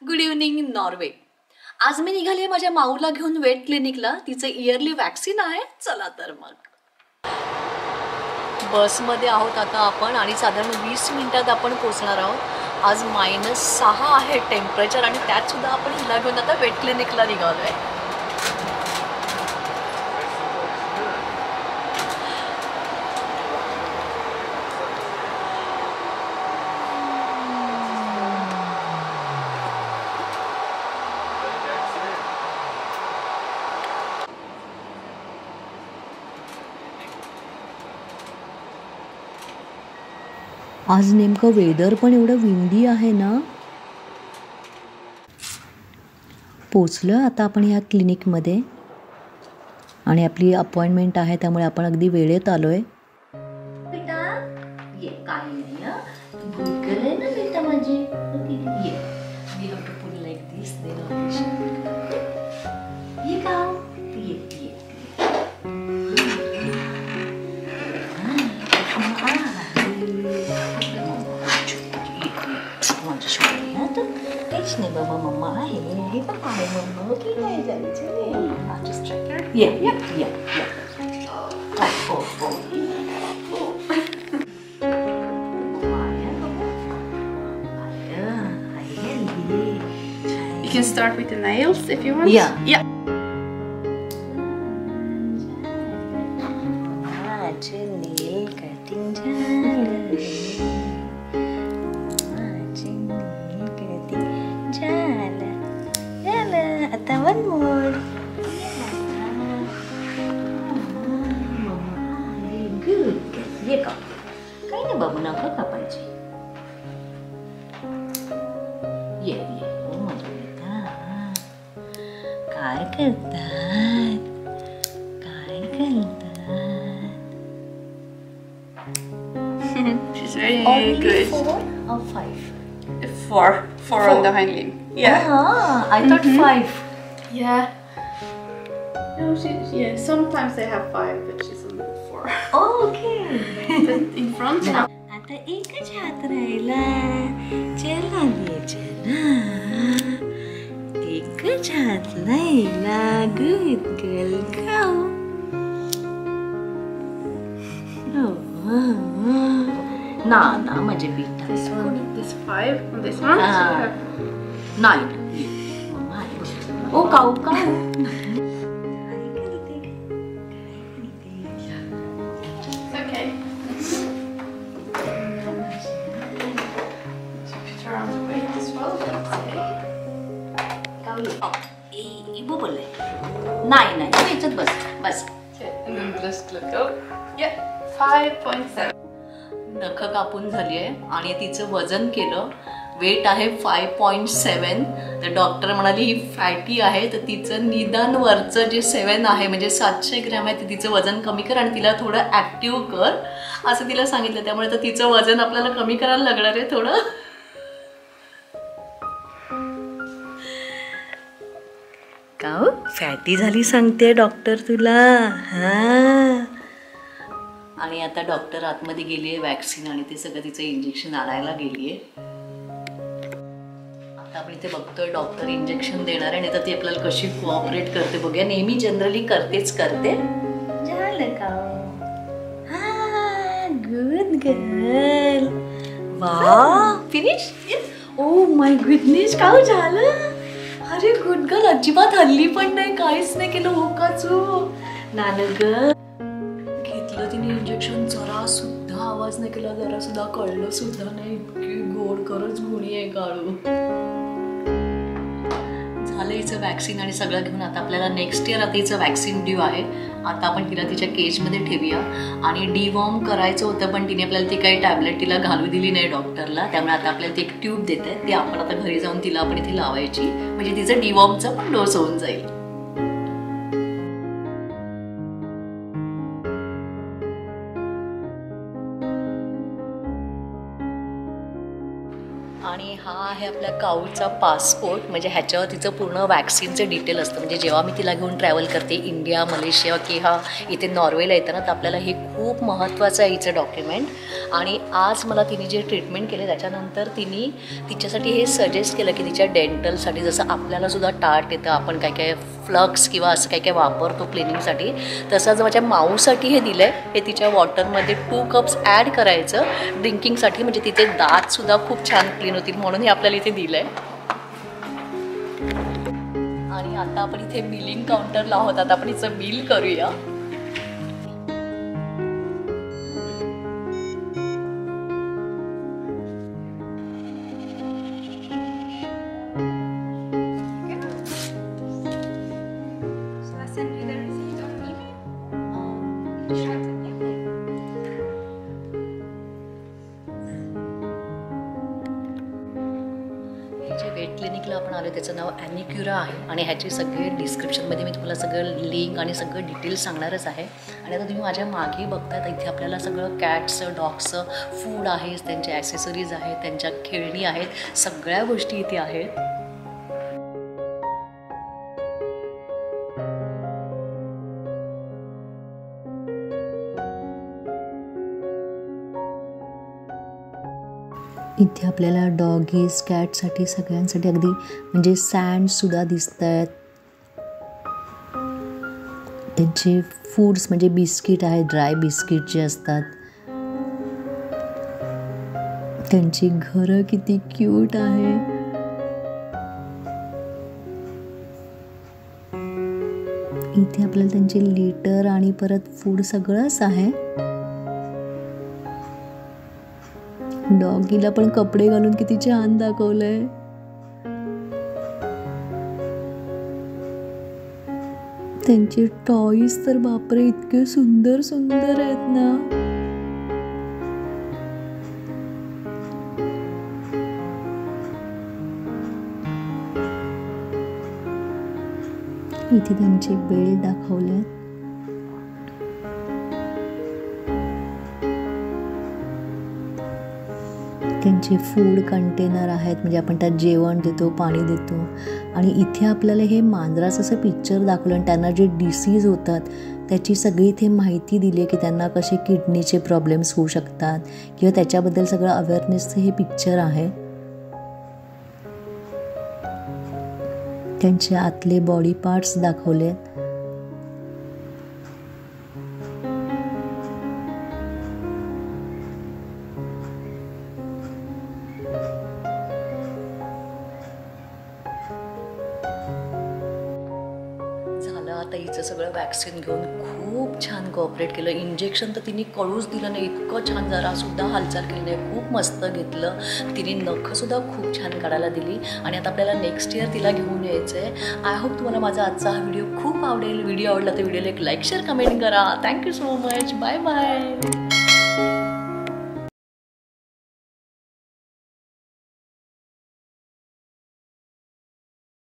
Good evening Norway. आज मी निघाली माझ्या माऊला घेऊन वेट क्लिनिकला. तिचं इयरली वॅक्सिन आहे. चला तर मग बसमध्ये आहोत आता आपण आणि साधारण 20 मिनिटात आपण पोहोचणार आहोत. आज -6 आहे टेम्परेचर आणि त्यात सुद्धा आपण हिला घेऊन आता वेट क्लिनिकला निघालोय. आज नेमकं वेदर पण एवढं विंडी आहे ना. पोचलं आता आपण ह्या क्लिनिकमध्ये आणि आपली अपॉइंटमेंट आहे त्यामुळे आपण अगदी वेळेत आलोय. बेटा ये काही नाही गुड आहे ना बेटा माझी. ये we have to put like this then ये का ये नाही बाबा मम्मा आहे हे पप्पा आहे मम्मा की काय जायचं. You can start with the nails if you want. Yeah. nail cutting आता one more. Good. ये का काही नाही बाबू नका कापायची. ये माझ्या बेटा काय करतात काय करतात. She's very good. 4 or 5? 4 on the hind limb. Yeah. I thought 5. Yeah. No, yeah. Sometimes they have 5, but she's on 4. Oh, okay. But in front now. आता एकच हात राहिला. चला ये चला. एकच हात राहिला. Good girl, go. ना माझे बेटा. This one, this 5 on this one. So you have 9. O cow cow. It's okay. So put her on the weight as well. इबो बोलले नाही याच्यात बस बस. Okay, and then just look up. Yeah, 5.7. नख कापून झाली आहे आणि तिचं वजन केलं. वेट आहे 5.7. तर डॉक्टर म्हणाली ही फॅटी आहे तर तिचं निदान वरचं जे 7 आहे म्हणजे 700 ग्रॅम आहे ते तिचं वजन कमी कर आणि तिला थोडं ॲक्टिव्ह कर असं तिला सांगितलं. त्यामुळे तर तिचं वजन आपल्याला कमी करायला लागणार आहे थोडं. का फॅटी झाली सांगते डॉक्टर तुला. हां आणि आता डॉक्टर आतमध्ये गेली आहे वॅक्सिन आणि ते सगळं तिचं इंजेक्शन आणायला गेली आहे. आता आपण इथे बघतोय डॉक्टर इंजेक्शन देणार आहे. नाही तर ती आपल्याला कशी कोऑपरेट करते बघूया. नेहमी जनरली करते. झालं का. हा गुड गर्ल. वा फिनिश. ओ माय गुडनेस काय झालं. अरे गुड गर्ल अजिबात हल्ली पण नाही काहीच नाही केलं. हो का चू नान ग. तिने इंजेक्शन जरा सुद्धा आवाज नाही केला. जरा सुद्धा कळलं सुद्धा नाही. इतकी गोड खरंच गुणी आहे काळू. झालं हिचं वॅक्सिन आणि सगळं घेऊन आता आपल्याला नेक्स्ट इयर आता हिचं वॅक्सिन ड्यू आहे. आता आपण तिला तिच्या केजमध्ये ठेवूया आणि डिवॉर्म करायचं होतं पण तिने आपल्याला ती काही टॅबलेट तिला घालू दिली नाही डॉक्टरला. त्यामुळे आता आपल्याला ती एक ट्यूब देते. ती आपण आता घरी जाऊन तिला आपण इथे लावायची म्हणजे तिचं डिवॉर्मचा पण डोस होऊन जाईल. आणि हा आहे आपल्या काऊचा पासपोर्ट. म्हणजे ह्याच्यावर तिचं पूर्ण वॅक्सिनचं डिटेल असतं. म्हणजे जेव्हा मी तिला घेऊन ट्रॅव्हल करते इंडिया मलेशिया की इथे नॉर्वेला येतं ना तर आपल्याला हे खूप महत्त्वाचं आहे हिचं डॉक्युमेंट. आणि आज मला तिने जे ट्रीटमेंट केले त्याच्यानंतर तिने तिच्यासाठी हे सजेस्ट केलं की तिच्या डेंटलसाठी जसं आपल्यालासुद्धा टाट येतं, आपण काय काय फ्लक्स किंवा असं काय काय वापरतो क्लिनिंगसाठी, तसंच माझ्या माऊसाठी हे दिलं आहे. हे तिच्या वॉटरमध्ये 2 कप्स ॲड करायचं ड्रिंकिंगसाठी, म्हणजे तिचे दातसुद्धा खूप छान क्लीन होतील म्हणून हे आपल्याला इथे दिलं आहे. आणि आता आपण इथे बिलिंग काउंटरला आहोत. आता आपण हिचं बिल करूया. जे वेट क्लिनिकला आपण आलो त्याचं नाव ॲनिक्युरा आहे आणि ह्याची सगळे डिस्क्रिप्शनमध्ये मी तुम्हाला सगळं लिंक आणि सगळं डिटेल्स सांगणारच आहे. आणि आता तुम्ही माझ्या मागे बघताय इथे आपल्याला सगळं कॅट्सचं डॉग्सचं फूड आहे, त्यांचे ॲक्सेसरीज आहेत, त्यांच्या खेळणी आहेत, सगळ्या गोष्टी इथे आहेत. इथे आपल्याला डॉगीज कॅटसाठी सगळ्यांसाठी अगदी म्हणजे सँडसुद्धा दिसत आहेत. त्यांचे फूड्स म्हणजे बिस्किट आहेत, ड्राय बिस्किट जे असतात. त्यांची घरं किती क्यूट आहे. इथे आपल्याला त्यांचे लिटर आणि परत फूड सगळंच आहे. डॉगीला पण कपडे घालून किती छान दाखवलंय. त्यांचे टॉईज तर बापरे इतके सुंदर सुंदर आहेत ना. इथे त्यांचे बेल्ट दाखवले. त्यांचे फूड कंटेनर आहेत, म्हणजे आपण त्यात जेवण देतो, पाणी देतो. आणि इथे आपल्याला हे मांजराचं असं पिक्चर दाखवलं आणि त्यांना जे डिसीज होतात त्याची सगळी इथे माहिती दिली आहे की त्यांना कसे किडनीचे प्रॉब्लेम्स होऊ शकतात किंवा त्याच्याबद्दल सगळं अवेअरनेसचं हे पिक्चर आहे. त्यांचे आतले बॉडी पार्ट्स दाखवले. आता हिचं सगळं वॅक्सिन घेऊन खूप छान कोऑपरेट केलं. इंजेक्शन तर तिने कळूच दिलं नाही, इतकं छान, जरासुद्धा हालचाल केली नाही, खूप मस्त घेतलं. तिने नखंसुद्धा खूप छान काढायला दिली. आणि आता आपल्याला नेक्स्ट इयर तिला घेऊन यायचं आहे. आय होप तुम्हाला माझा आजचा हा व्हिडिओ खूप आवडेल. व्हिडिओ आवडला तर व्हिडिओला एक लाईक शेअर कमेंट करा. Thank you so much. Bye bye.